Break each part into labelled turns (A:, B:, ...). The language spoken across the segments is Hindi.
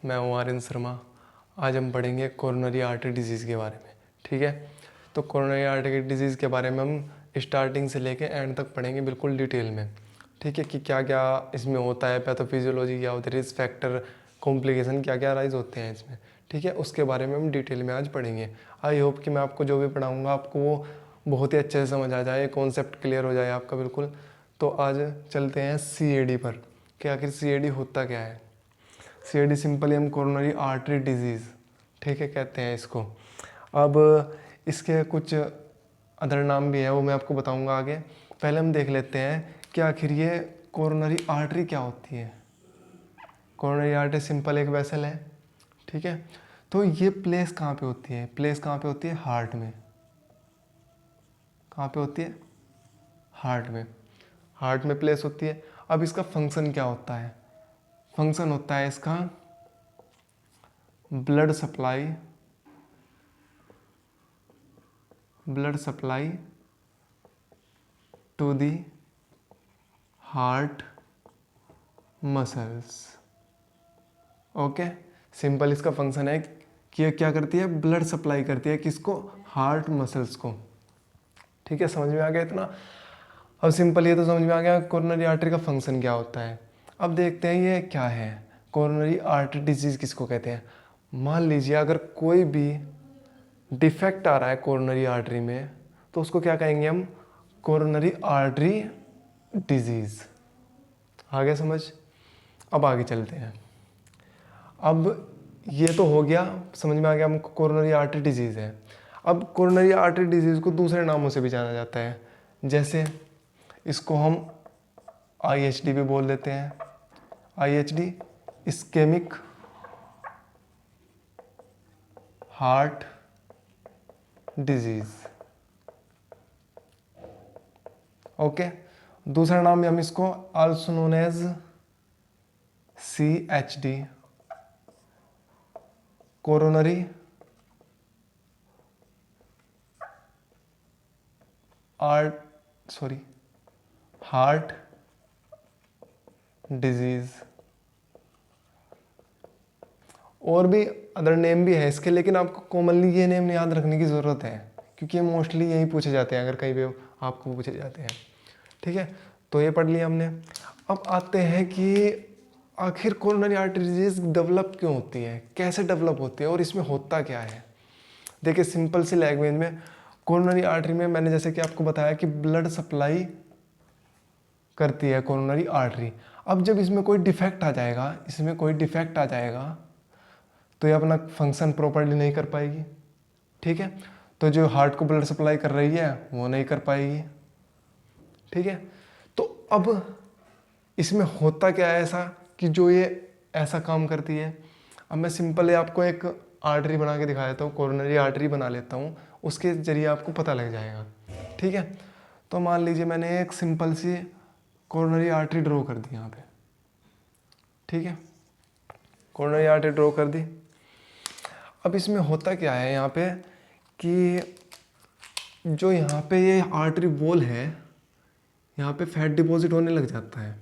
A: मैं हूँ आर्यन शर्मा। आज हम पढ़ेंगे कोरोनरी आर्टरी डिजीज़ के बारे में। ठीक है, तो कोरोनरी आर्टरी डिजीज़ के बारे में हम स्टार्टिंग से लेके एंड तक पढ़ेंगे बिल्कुल डिटेल में। ठीक है, कि क्या क्या इसमें होता है, पैथोफिजियोलॉजी क्या होती है, रिस्क फैक्टर, कॉम्प्लिकेशन क्या क्या राइज होते हैं इसमें। ठीक है, उसके बारे में हम डिटेल में आज पढ़ेंगे। आई होप कि मैं आपको जो भी पढ़ाऊँगा आपको वो बहुत ही अच्छे से समझ आ जाए, कॉन्सेप्ट क्लियर हो जाए आपका बिल्कुल। तो आज चलते हैं CAD पर कि आखिर CAD होता क्या है। CAD सिंपली हम कोरोनरी आर्टरी डिजीज़, ठीक है, कहते हैं इसको। अब इसके कुछ अदर नाम भी है, वो मैं आपको बताऊंगा आगे। पहले हम देख लेते हैं कि आखिर ये कोरोनरी आर्टरी क्या होती है। कोरोनरी आर्टरी सिंपल एक वेसल है, ठीक है। तो ये प्लेस कहाँ पे होती है? प्लेस कहाँ पे होती है? हार्ट में। कहाँ पे होती है? हार्ट में। हार्ट में प्लेस होती है। अब इसका फंक्शन क्या होता है? फंक्शन होता है इसका blood supply to the heart muscles. Okay, simple इसका फंक्शन है कि ये क्या करती है? ब्लड सप्लाई करती है किसको? हार्ट मसल्स को। ठीक है, समझ में आ गया इतना? अब सिंपल ये तो समझ में आ गया कोरोनरी आर्टरी का फंक्शन क्या होता है। अब देखते हैं ये क्या है। कोरोनरी आर्टरी डिजीज़ किसको कहते हैं? मान लीजिए अगर कोई भी डिफेक्ट आ रहा है कोरोनरी आर्टरी में, तो उसको क्या कहेंगे हम? Coronary artery disease. आगे समझ? अब आगे चलते हैं। अब ये तो हो गया, समझ में आ गया हमको कोरोनरी आर्टरी डिजीज़ है। अब कोरोनरी आर्टरी डिजीज़ को दूसरे नामों से भी जाना जाता है, जैसे इसको हम IHD भी बोल देते हैं। IHD ischemic heart disease. Okay, दूसरा नाम हम इसको also known as CHD coronary heart disease. और भी अदर नेम भी है इसके, लेकिन आपको कॉमनली ये नेम याद रखने की ज़रूरत है, क्योंकि ये मोस्टली यही पूछे जाते हैं अगर कहीं भी आपको पूछे जाते हैं। ठीक है, तो ये पढ़ लिया हमने। अब आते हैं कि आखिर कोरोनरी आर्टरी डिजीज़ डेवलप क्यों होती है, कैसे डेवलप होती है और इसमें होता क्या है। देखिए, सिंपल सी लैंग्वेज में कोरोनरी आर्टरी में मैंने जैसे कि आपको बताया कि ब्लड सप्लाई करती है कोरोनरी आर्टरी। अब जब इसमें कोई डिफेक्ट आ जाएगा तो ये अपना फंक्शन प्रॉपर्ली नहीं कर पाएगी। ठीक है, तो जो हार्ट को ब्लड सप्लाई कर रही है वो नहीं कर पाएगी। ठीक है, तो अब इसमें होता क्या है ऐसा कि जो ये ऐसा काम करती है। अब मैं सिंपल आपको एक आर्टरी बना के दिखा देता हूँ, कोरोनरी आर्टरी बना लेता हूँ, उसके जरिए आपको पता लग जाएगा। ठीक है, तो मान लीजिए मैंने एक सिंपल सी कोरोनरी आर्टरी ड्रॉ कर दी यहाँ पे। ठीक है, कोरोनरी आर्टरी ड्रॉ कर दी। अब इसमें होता क्या है यहाँ पे कि जो यहाँ पे ये आर्टरी वॉल है, यहाँ पे फैट डिपॉजिट होने लग जाता है।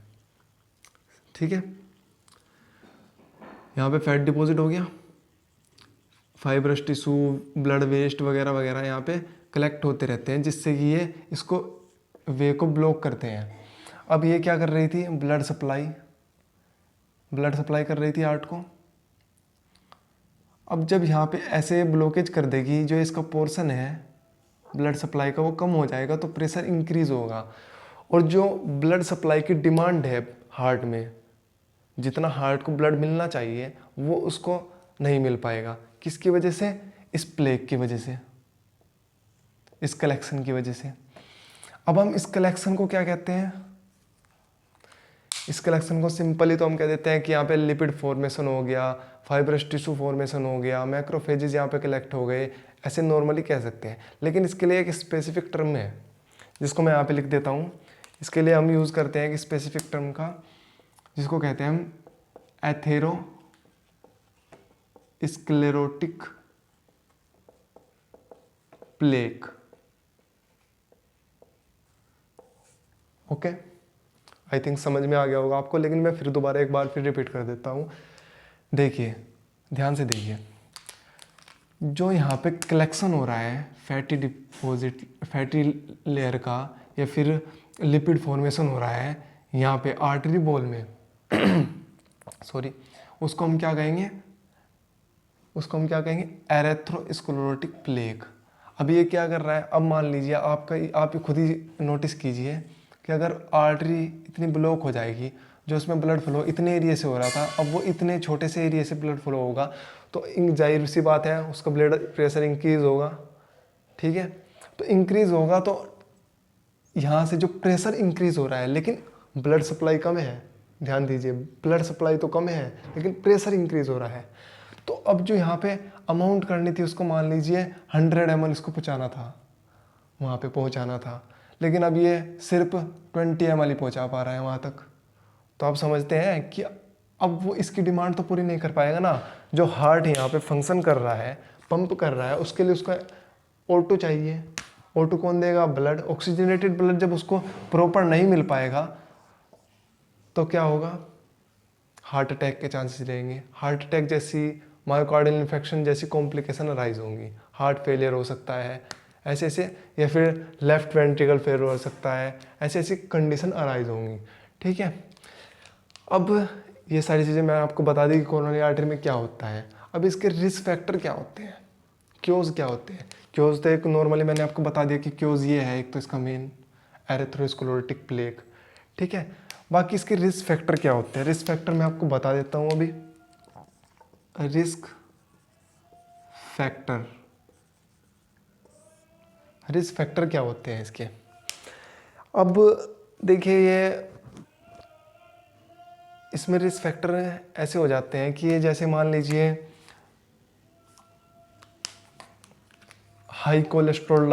A: ठीक है, यहाँ पे फैट डिपॉजिट हो गया, फाइब्रस टिश्यू, ब्लड वेस्ट वगैरह वगैरह यहाँ पे कलेक्ट होते रहते हैं, जिससे कि ये इसको वे को ब्लॉक करते हैं। अब ये क्या कर रही थी? ब्लड सप्लाई कर रही थी हार्ट को। अब जब यहाँ पे ऐसे ब्लॉकेज कर देगी, जो इसका पोर्शन है ब्लड सप्लाई का वो कम हो जाएगा, तो प्रेशर इंक्रीज होगा। और जो ब्लड सप्लाई की डिमांड है हार्ट में, जितना हार्ट को ब्लड मिलना चाहिए वो उसको नहीं मिल पाएगा। किसकी वजह से? इस प्लेग की वजह से, इस कलेक्शन की वजह से। अब हम इस कलेक्शन को क्या कहते हैं? इस कलेक्शन को सिंपली तो हम कह देते हैं कि यहाँ पे लिपिड फॉर्मेशन हो गया, फाइब्रस टिश्यू फॉर्मेशन हो गया, मैक्रोफेजेस यहाँ पे कलेक्ट हो गए, ऐसे नॉर्मली कह सकते हैं। लेकिन इसके लिए एक स्पेसिफिक टर्म है जिसको मैं यहाँ पे लिख देता हूँ। इसके लिए हम यूज़ करते हैं एक स्पेसिफिक टर्म का, जिसको कहते हैं हम atherosclerotic plaque. Okay, I think समझ में आ गया होगा आपको, लेकिन मैं फिर दोबारा एक बार फिर रिपीट कर देता हूँ। देखिए, ध्यान से देखिए, जो यहाँ पे कलेक्शन हो रहा है फैटी लेयर का या फिर लिपिड फॉर्मेशन हो रहा है यहाँ पे आर्टरी वॉल में सॉरी, उसको हम क्या कहेंगे, एरेथ्रोस्क्लेरोटिक प्लेक। अब ये क्या कर रहा है, अब मान लीजिए आप खुद ही नोटिस कीजिए कि अगर आर्टरी इतनी ब्लॉक हो जाएगी, जो उसमें ब्लड फ्लो इतने एरिया से हो रहा था, अब वो इतने छोटे से एरिया से ब्लड फ्लो होगा, तो जाहिर सी बात है उसका ब्लड प्रेशर इंक्रीज होगा। ठीक है, तो इंक्रीज होगा तो यहाँ से जो प्रेशर इंक्रीज हो रहा है, लेकिन ब्लड सप्लाई कम है। ध्यान दीजिए, ब्लड सप्लाई तो कम है लेकिन प्रेशर इंक्रीज हो रहा है। तो अब जो यहाँ पे अमाउंट करनी थी उसको मान लीजिए 100 ml इसको पहुँचाना था, वहाँ पे पहुँचाना था, लेकिन अब ये सिर्फ 20 ml ही पहुँचा पा रहा है वहाँ तक। तो आप समझते हैं कि अब वो इसकी डिमांड तो पूरी नहीं कर पाएगा ना। जो हार्ट यहाँ पे फंक्शन कर रहा है, पंप कर रहा है, उसके लिए उसका O2 चाहिए। O2 कौन देगा, ब्लड। ऑक्सीजनेटेड ब्लड जब उसको प्रॉपर नहीं मिल पाएगा तो क्या होगा, हार्ट अटैक के चांसेस रहेंगे। हार्ट अटैक जैसी, मायोकार्डियल इन्फेक्शन जैसी कॉम्प्लिकेशन अराइज होंगी, हार्ट फेलियर हो सकता है ऐसे ऐसे, या फिर लेफ्ट वेंट्रिकल फेलियर हो सकता है, ऐसी ऐसी कंडीशन अराइज होंगी। ठीक है, अब ये सारी चीज़ें मैं आपको बता दी कि कोरोनरी आर्टरी में क्या होता है। अब इसके रिस्क फैक्टर क्या होते हैं, क्योज क्या होते हैं। क्योज तो एक नॉर्मली मैंने आपको बता दिया कि क्योज ये है, एक तो इसका मेन एरेथ्रोस्क्लेरोटिक प्लेक। ठीक है, बाकी इसके रिस्क फैक्टर क्या होते हैं, रिस्क फैक्टर मैं आपको बता देता हूँ अभी। रिस्क फैक्टर क्या होते हैं इसके। अब देखिए, ये इसमें रिस्क फैक्टर ऐसे हो जाते हैं कि ये जैसे मान लीजिए हाई कोलेस्ट्रॉल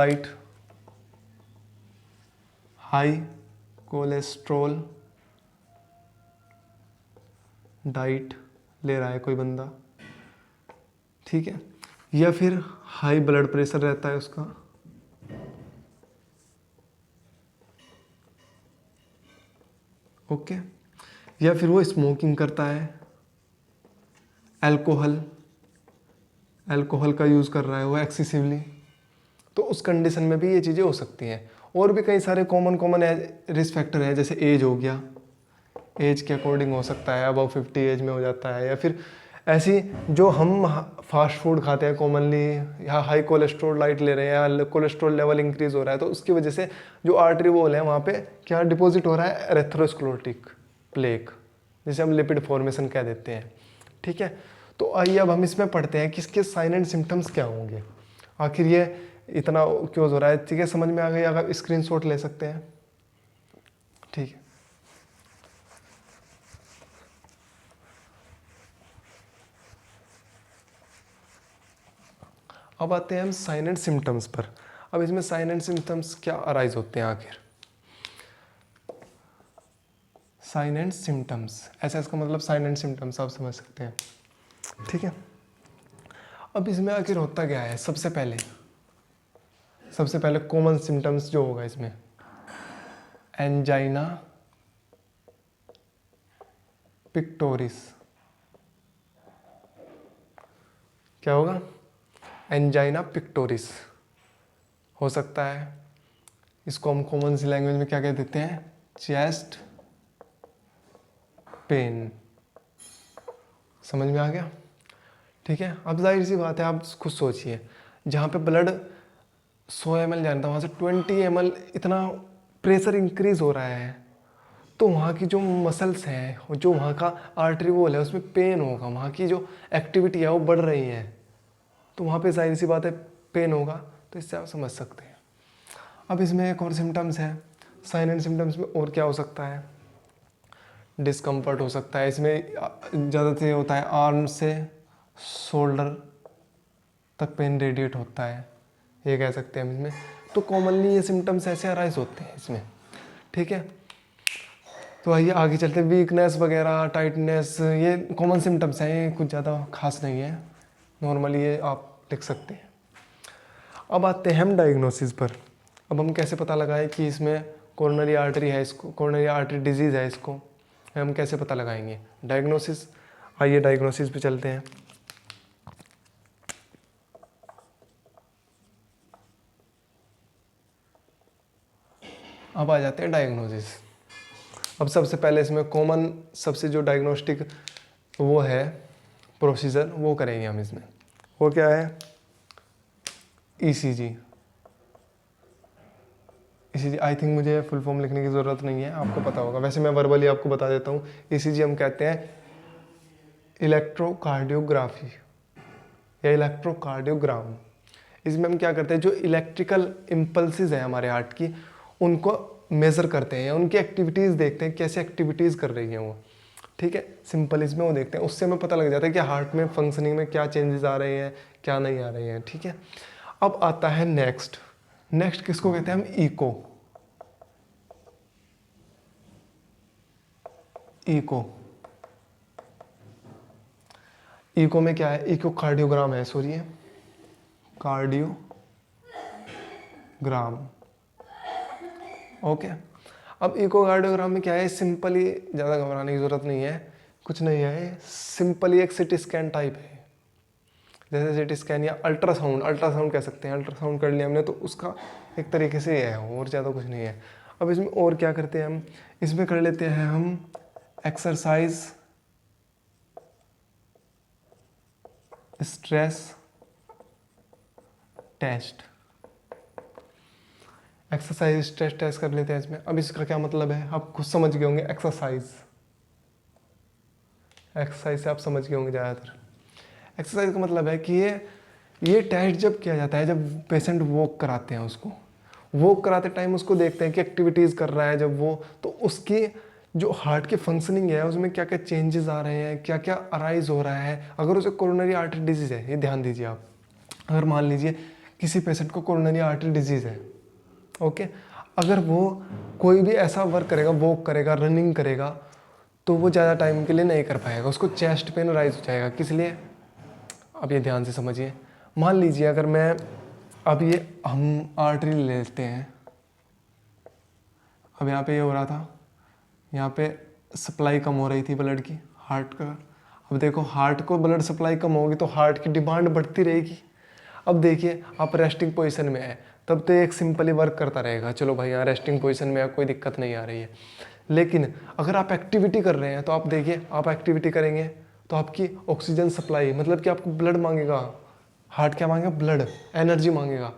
A: डाइट ले रहा है कोई बंदा, ठीक है, या फिर हाई ब्लड प्रेशर रहता है उसका, ओके, या फिर वो स्मोकिंग करता है, अल्कोहल का यूज़ कर रहा है वो एक्सेसिवली, तो उस कंडीशन में भी ये चीज़ें हो सकती हैं। और भी कई सारे कॉमन रिस्क फैक्टर हैं, जैसे एज हो गया, एज के अकॉर्डिंग हो सकता है, अबव 50 एज में हो जाता है, या फिर ऐसी जो हम फास्ट फूड खाते हैं कॉमनली, या हाई कोलेस्ट्रॉल डाइट ले रहे हैं, या कोलेस्ट्रॉल लेवल इंक्रीज हो रहा है, तो उसकी वजह से जो आर्टरी वॉल है वहाँ पे क्या डिपॉजिट हो रहा है, एरेथ्रोस्क्लेरोटिक प्लेक, जिसे हम लिपिड फॉर्मेशन कह देते हैं। ठीक है, तो आइए अब हम इसमें पढ़ते हैं कि इसके साइन एंड सिम्टम्स क्या होंगे, आखिर ये इतना क्यों हो रहा है। ठीक है, समझ में आ गई, अगर स्क्रीनशॉट ले सकते हैं। ठीक है, अब आते हैं हम साइन एंड सिम्टम्स पर। अब इसमें साइन एंड सिम्टम्स क्या अराइज होते हैं आखिर। साइन एंड सिम्टम्स, ऐसा इसका मतलब साइन एंड सिम्टम्स आप समझ सकते हैं। ठीक है, अब इसमें आखिर होता क्या है, सबसे पहले कॉमन सिम्टम्स जो होगा इसमें, एंजाइना पिक्टोरिस। क्या होगा, एंजाइना पिक्टोरिस हो सकता है। इसको हम कॉमन सी लैंग्वेज में क्या कह देते हैं, चेस्ट पेन। समझ में आ गया। ठीक है, अब जाहिर सी बात है, आप खुद सोचिए, जहाँ पे ब्लड 100 ml जाना था वहाँ से 20 ml इतना प्रेशर इंक्रीज हो रहा है, तो वहाँ की जो मसल्स हैं, जो वहाँ का आर्टरी वॉल है, उसमें पेन होगा, वहाँ की जो एक्टिविटी है वो बढ़ रही है, तो वहाँ पे जाहिर सी बात है पेन होगा। तो इससे आप समझ सकते हैं। अब इसमें एक और सिम्टम्स है, साइन एंड सिम्टम्स में और क्या हो सकता है, डिस्कम्फर्ट हो सकता है। इसमें ज़्यादा से होता है आर्म से शोल्डर तक पेन रेडिएट होता है, ये कह सकते हैं हम इसमें। तो कॉमनली ये सिम्टम्स ऐसे अराइज होते हैं इसमें। ठीक है, तो आइए आगे चलते हैं। वीकनेस वगैरह, टाइटनेस, ये कॉमन सिम्टम्स हैं, ये कुछ ज़्यादा खास नहीं है, नॉर्मली ये आप लिख सकते हैं। अब आते हैं हम डायग्नोसिस पर। अब हम कैसे पता लगाएं कि इसमें कोरोनरी आर्टरी है, इसको कोरोनरी आर्टरी डिजीज़ है, इसको हम कैसे पता लगाएंगे। डायग्नोसिस, आइए डायग्नोसिस पे चलते हैं। अब आ जाते हैं डायग्नोसिस। अब सबसे पहले इसमें कॉमन सबसे जो डायग्नोस्टिक वो है प्रोसीजर वो करेंगे हम इसमें। वो क्या है? ईसीजी। ईसीजी आई थिंक मुझे फुल फॉर्म लिखने की ज़रूरत नहीं है, आपको पता होगा, वैसे मैं वर्बली आपको बता देता हूँ। ईसीजी हम कहते हैं इलेक्ट्रोकार्डियोग्राफी या इलेक्ट्रोकार्डियोग्राम। इसमें हम क्या करते हैं, जो इलेक्ट्रिकल इम्पल्सेस हैं हमारे हार्ट की, उनको मेज़र करते हैं या उनकी एक्टिविटीज़ देखते हैं, कैसे एक्टिविटीज़ कर रही हैं वो। ठीक है, सिंपल इसमें वो देखते हैं, उससे हमें पता लग जाता है कि हार्ट में फंक्शनिंग में क्या चेंजेस आ रहे हैं, क्या नहीं आ रहे हैं। ठीक है, अब आता है नेक्स्ट। नेक्स्ट किसको कहते हैं हम? इको। इको इको में क्या है? इको कार्डियोग्राम है, सॉरी कार्डियोग्राम। ओके, अब इकोकार्डियोग्राम में क्या है? सिंपली, ज़्यादा घबराने की ज़रूरत नहीं है, कुछ नहीं है, सिंपली एक सिटी स्कैन टाइप है। जैसे सिटी स्कैन या अल्ट्रासाउंड, अल्ट्रासाउंड कह सकते हैं, अल्ट्रासाउंड कर लिया हमने तो उसका एक तरीके से है, और ज़्यादा कुछ नहीं है। अब इसमें और क्या करते हैं हम? इसमें कर लेते हैं हम exercise stress test. Exercise stress test कर लेते हैं इसमें। अब इसका क्या मतलब है आप खुद समझ गए होंगे। एक्सरसाइज से आप समझ गए होंगे ज़्यादातर। एक्सरसाइज का मतलब है कि ये टेस्ट जब किया जाता है, जब पेशेंट वॉक कराते हैं, उसको वॉक कराते टाइम उसको देखते हैं कि एक्टिविटीज़ कर रहा है जब वो, तो उसकी जो हार्ट की फंक्शनिंग है उसमें क्या क्या चेंजेस आ रहे हैं, क्या क्या अराइज हो रहा है। अगर उसे कोरोनरी आर्टरी डिजीज़ है, ये ध्यान दीजिए आप, अगर मान लीजिए किसी पेशेंट को कोरोनरी आर्टरी डिजीज़ है, ओके, अगर वो कोई भी ऐसा वर्क करेगा, वॉक करेगा, रनिंग करेगा, तो वो ज़्यादा टाइम के लिए नहीं कर पाएगा, उसको चेस्ट पेन राइज हो जाएगा। किस लिए? अब ये ध्यान से समझिए। मान लीजिए अगर मैं अब ये हम आर्टरी ले लेते हैं, अब यहाँ पे ये हो रहा था, यहाँ पे सप्लाई कम हो रही थी ब्लड की, हार्ट का। अब देखो हार्ट को ब्लड सप्लाई कम होगी तो हार्ट की डिमांड बढ़ती रहेगी। अब देखिए आप रेस्टिंग पोजीशन में है, तब तो एक सिंपली वर्क करता रहेगा, चलो भाई यहाँ रेस्टिंग पोजीशन में है, कोई दिक्कत नहीं आ रही है। लेकिन अगर आप एक्टिविटी कर रहे हैं तो आप देखिए, आप एक्टिविटी करेंगे तो आपकी ऑक्सीजन सप्लाई, मतलब कि आपको ब्लड मांगेगा, हार्ट क्या मांगेगा? ब्लड, एनर्जी मांगेगा।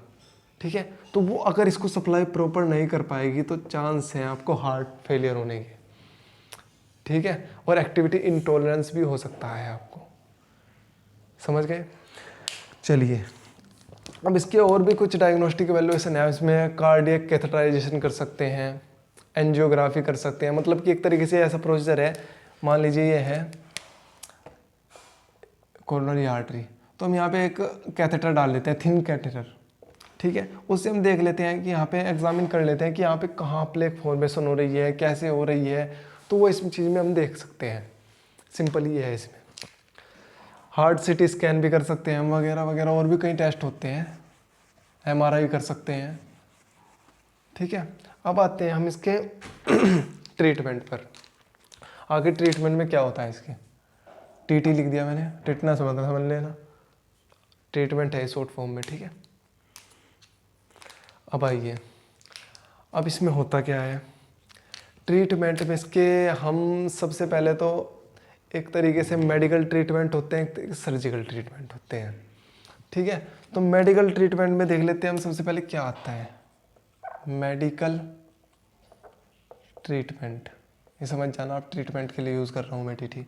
A: ठीक है, तो वो अगर इसको सप्लाई प्रॉपर नहीं कर पाएगी तो चांस है आपको हार्ट फेलियर होने के। ठीक है, और एक्टिविटी इंटॉलरेंस भी हो सकता है आपको। समझ गए? चलिए, अब इसके और भी कुछ डायग्नोस्टिक वैल्यूएशन है। इसमें कार्डियक कैथेटराइजेशन कर सकते हैं, एंजियोग्राफी कर सकते हैं, मतलब कि एक तरीके से ऐसा प्रोसीजर है, मान लीजिए ये है कोरोनरी आर्टरी, तो हम यहाँ पे एक कैथेटर डाल लेते हैं, थिन कैथेटर। ठीक है, उससे हम देख लेते हैं कि यहाँ पे एग्जामिन कर लेते हैं कि यहाँ पे कहाँ प्लेक फॉर्मेशन हो रही है, कैसे हो रही है, तो वो इस चीज़ में हम देख सकते हैं। सिंपल ये है। इसमें हार्ट सिटी स्कैन भी कर सकते हैं हम, वगैरह वगैरह, और भी कई टेस्ट होते हैं, एमआरआई कर सकते हैं। ठीक है, अब आते हैं हम इसके ट्रीटमेंट पर। आगे ट्रीटमेंट में क्या होता है इसके? टीटी लिख दिया मैंने, टिटनेस समझ लेना, ट्रीटमेंट है शॉर्ट फॉर्म में। ठीक है, अब आइए, अब इसमें होता क्या है ट्रीटमेंट में इसके? हम सबसे पहले तो एक तरीके से मेडिकल ट्रीटमेंट होते हैं, एक सर्जिकल ट्रीटमेंट होते हैं। ठीक है, तो मेडिकल ट्रीटमेंट में देख लेते हैं हम सबसे पहले क्या आता है। मेडिकल ट्रीटमेंट, ये समझ जाना आप, ट्रीटमेंट के लिए यूज़ कर रहा हूँ मैं टीटी।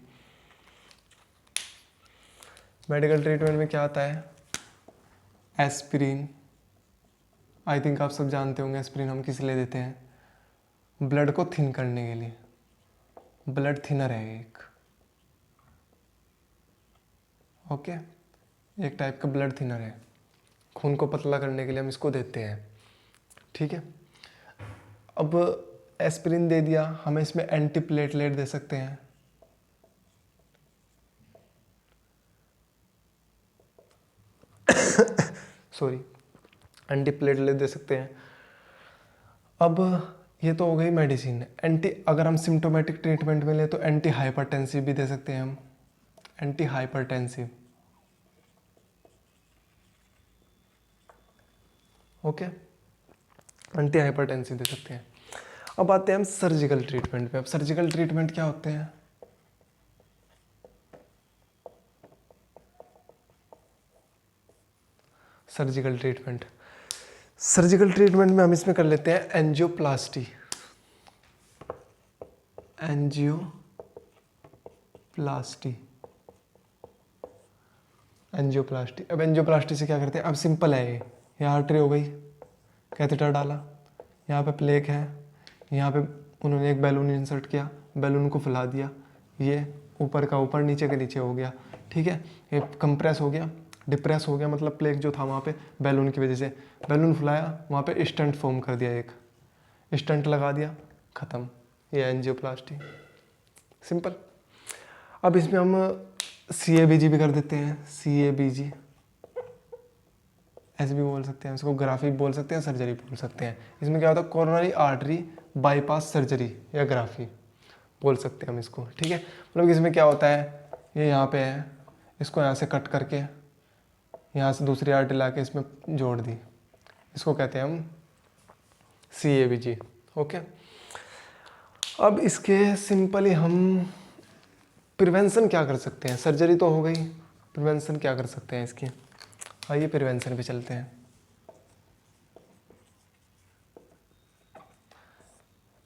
A: मेडिकल ट्रीटमेंट में क्या आता है? एस्पिरिन। आई थिंक आप सब जानते होंगे एस्पिरिन हम किस लिए देते हैं? ब्लड को थिन करने के लिए, ब्लड थिनर है एक, ओके, एक टाइप का ब्लड थिनर है, खून को पतला करने के लिए हम इसको देते हैं। ठीक है, अब एस्पिरिन दे दिया, हमें इसमें एंटीप्लेटलेट दे सकते हैं। सॉरी, एंटीप्लेटलेट दे सकते हैं। अब ये तो हो गई मेडिसिन। अगर हम सिम्टोमेटिक ट्रीटमेंट में ले तो एंटी हाइपरटेंसिव भी दे सकते हैं हम, antihypertensive. Okay, antihypertensive दे सकते हैं। अब आते हैं हम सर्जिकल ट्रीटमेंट पे। अब सर्जिकल ट्रीटमेंट क्या होते हैं? सर्जिकल ट्रीटमेंट, सर्जिकल ट्रीटमेंट में हम इसमें कर लेते हैं एंजियोप्लास्टी। Angioplasty, angioplasty. अब एंजियोप्लास्टी से क्या करते हैं? अब सिंपल है ये आर्टरी हो गई, कैथेटर डाला, यहाँ पे प्लेक है, यहाँ पे उन्होंने एक बैलून इंसर्ट किया, बैलून को फुला दिया, ये ऊपर का ऊपर नीचे के नीचे हो गया, ठीक है। ये कंप्रेस हो गया, डिप्रेस हो गया, मतलब प्लेक जो था वहाँ पे बैलून की वजह से, बैलून फुलाया, वहाँ पे स्टंट फॉर्म कर दिया, एक स्टंट लगा दिया, ख़त्म। ये एंजियोप्लास्टी, सिंपल। अब इसमें हम CABG भी कर देते हैं, CABG ऐसे भी बोल सकते हैं इसको, ग्राफी बोल सकते हैं, सर्जरी बोल सकते हैं। इसमें क्या होता है? कोरोनरी आर्टरी बाईपास सर्जरी या ग्राफी बोल सकते हैं हम इसको, ठीक है। मतलब इसमें क्या होता है, ये यहाँ पे है, इसको यहाँ से कट करके यहाँ से दूसरी आर्टरी ला के इसमें जोड़ दी, इसको कहते हैं हम CABG, ओके। अब इसके सिंपली हम प्रिवेंशन क्या कर सकते हैं? सर्जरी तो हो गई, प्रिवेंशन क्या कर सकते हैं इसकी? आइए प्रिवेंशन पे चलते हैं।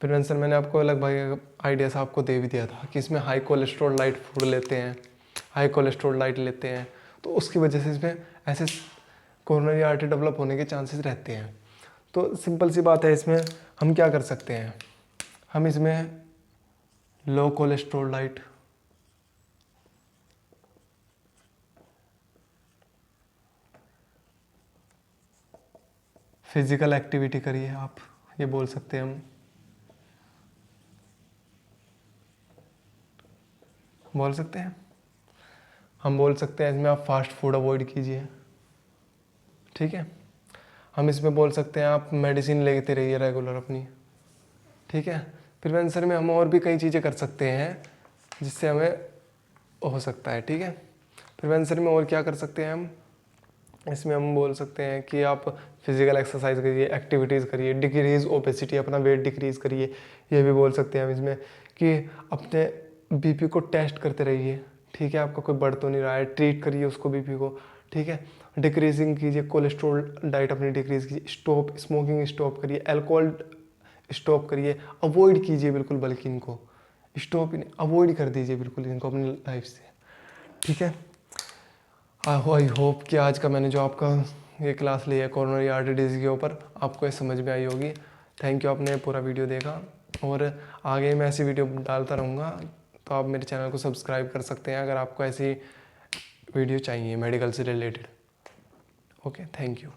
A: प्रिवेंशन मैंने आपको लगभग आइडिया सा आपको दे भी दिया था कि इसमें हाई कोलेस्ट्रॉल लाइट फूड लेते हैं, हाई कोलेस्ट्रॉल लाइट लेते हैं, तो उसकी वजह से इसमें ऐसे कोरोनरी आर्टरी डेवलप होने के चांसेस रहते हैं। तो सिंपल सी बात है, इसमें हम क्या कर सकते हैं? हम इसमें लो कोलेस्ट्रॉल डाइट, फिजिकल एक्टिविटी करिए, आप ये बोल सकते हैं हम बोल सकते हैं, हम बोल सकते हैं इसमें आप फास्ट फूड अवॉइड कीजिए, ठीक है। हम इसमें बोल सकते हैं आप मेडिसिन लेते रहिए रेगुलर अपनी, ठीक है। प्रिवेंशन में हम और भी कई चीज़ें कर सकते हैं जिससे हमें हो सकता है, ठीक है। प्रिवेंशन में और क्या कर सकते हैं हम? इसमें हम बोल सकते हैं कि आप फिजिकल एक्सरसाइज करिए, एक्टिविटीज़ करिए, डिक्रीज ओबेसिटी, अपना वेट डिक्रीज़ करिए। ये भी बोल सकते हैं हम इसमें कि अपने BP को टेस्ट करते रहिए, ठीक है। आपका कोई बढ़ तो नहीं रहा है, ट्रीट करिए उसको BP को, ठीक है। डिक्रीजिंग कीजिए, कोलेस्ट्रॉल डाइट अपनी डिक्रीज कीजिए, स्टॉप स्मोकिंग स्टॉप करिए, अल्कोहल स्टॉप करिए, अवॉइड कीजिए बिल्कुल, बल्कि इनको स्टॉप अवॉइड कर दीजिए बिल्कुल इनको अपनी लाइफ से, ठीक है। आई होप कि आज का मैंने जो आपका ये क्लास ली है कोरोनरी आर्टरी डिजीज के ऊपर, आपको ये समझ में आई होगी। थैंक यू, आपने पूरा वीडियो देखा, और आगे मैं ऐसी वीडियो डालता रहूँगा, तो आप मेरे चैनल को सब्सक्राइब कर सकते हैं अगर आपको ऐसी वीडियो चाहिए मेडिकल से रिलेटेड। Okay, thank you.